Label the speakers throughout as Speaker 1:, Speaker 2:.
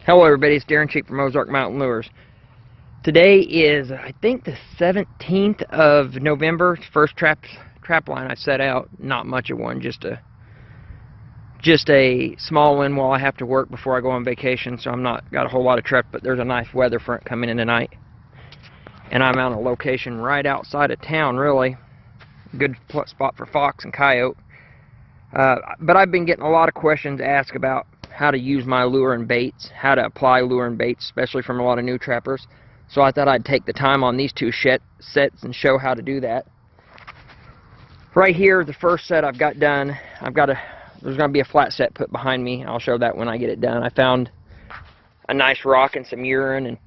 Speaker 1: Hello everybody, it's Darren Cheek from Ozark Mountain Lures. Today is, I think, the 17th of November. It's first trap line I set out. Not much of one, just a small one while I have to work before I go on vacation, so I'm not got a whole lot of trap, but there's a nice weather front coming in tonight. And I'm on a location right outside of town, really. Good spot for fox and coyote. But I've been getting a lot of questions asked about how to use my lure and baits, how to apply lure and baits, especially from a lot of new trappers. So I thought I'd take the time on these two sets and show how to do that. Right here, the first set I've got done, there's going to be a flat set put behind me. I'll show that when I get it done. I found a nice rock and some urine,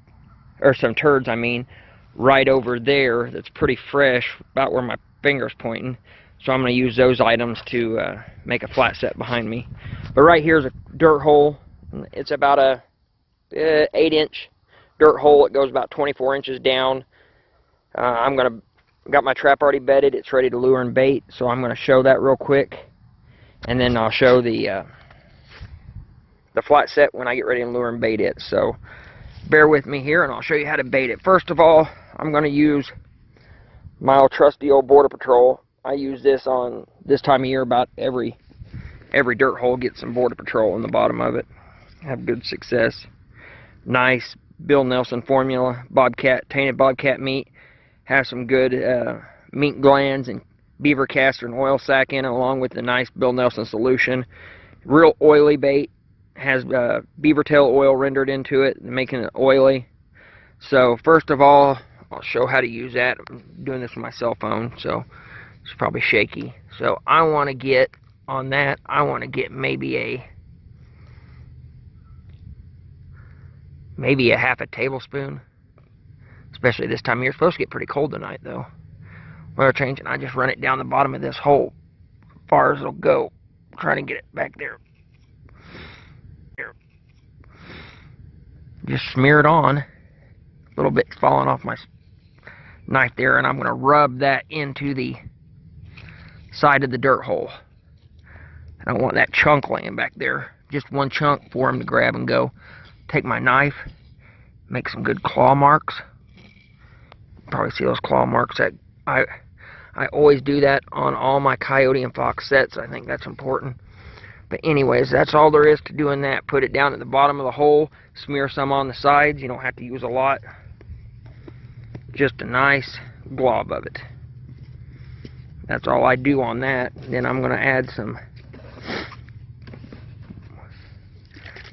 Speaker 1: or some turds, I mean, right over there that's pretty fresh, about where my finger's pointing. So I'm going to use those items to make a flat set behind me. But right here is a dirt hole. It's about a 8-inch dirt hole. It goes about 24 inches down. Got my trap already bedded. It's ready to lure and bait. So I'm going to show that real quick, and then I'll show the flat set when I get ready to lure and bait it. So bear with me here, and I'll show you how to bait it. First of all, I'm going to use my old trusty old Border Patrol. I use this on this time of year. About every dirt hole gets some Border Patrol in the bottom of it. Have good success. Nice Bill Nelson formula, tainted bobcat meat. Has some good meat glands and beaver castor and oil sac in it, along with the nice Bill Nelson solution. Real oily bait. Has beaver tail oil rendered into it, making it oily. So first of all, I'll show how to use that. I'm doing this with my cell phone, so it's probably shaky. So I want to get on that. I want to get maybe a half a tablespoon, especially this time of year. It's supposed to get pretty cold tonight, though. Weather change, and I just run it down the bottom of this hole as far as it'll go. Trying to get it back there. Just smear it on. A little bit falling off my knife there, and I'm going to rub that into the side of the dirt hole. I don't want that chunk laying back there. Just one chunk for him to grab and go. Take my knife, make some good claw marks. Probably see those claw marks. That I always do that on all my coyote and fox sets. I think that's important. But anyways, that's all there is to doing that. Put it down at the bottom of the hole. Smear some on the sides. You don't have to use a lot. Just a nice glob of it. That's all I do on that. Then I'm going to add some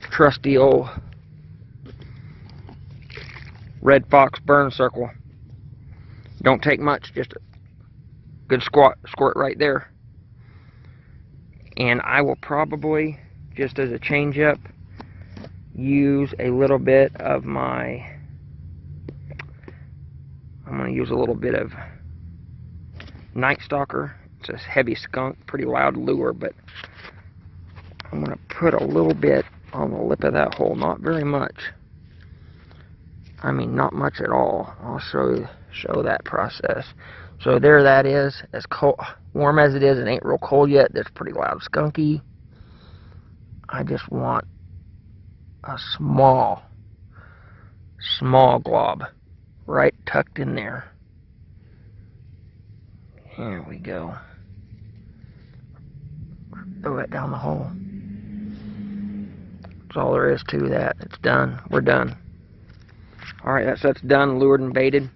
Speaker 1: trusty old Red Fox burn circle. Don't take much, just a good squirt right there. And I will probably, just as a change up, use a little bit of I'm going to use a little bit of Night Stalker. It's a heavy skunk, pretty loud lure, but I'm going to put a little bit on the lip of that hole. Not very much. I mean, not much at all. I'll show that process. So there that is. As warm as it is, it ain't real cold yet. That's pretty loud skunky. I just want a small glob right tucked in there. Here we go. Throw it down the hole. That's all there is to that. It's done. We're done. Alright, that set's done, lured and baited.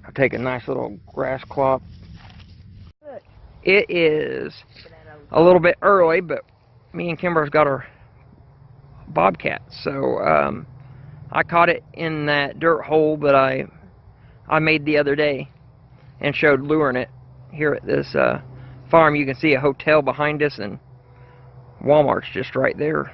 Speaker 1: I'll take a nice little grass clop. It is a little bit early, but me and Kimber's got our bobcat. So I caught it in that dirt hole that I made the other day and showed luring it. Here at this farm, you can see a hotel behind us, and Walmart's just right there.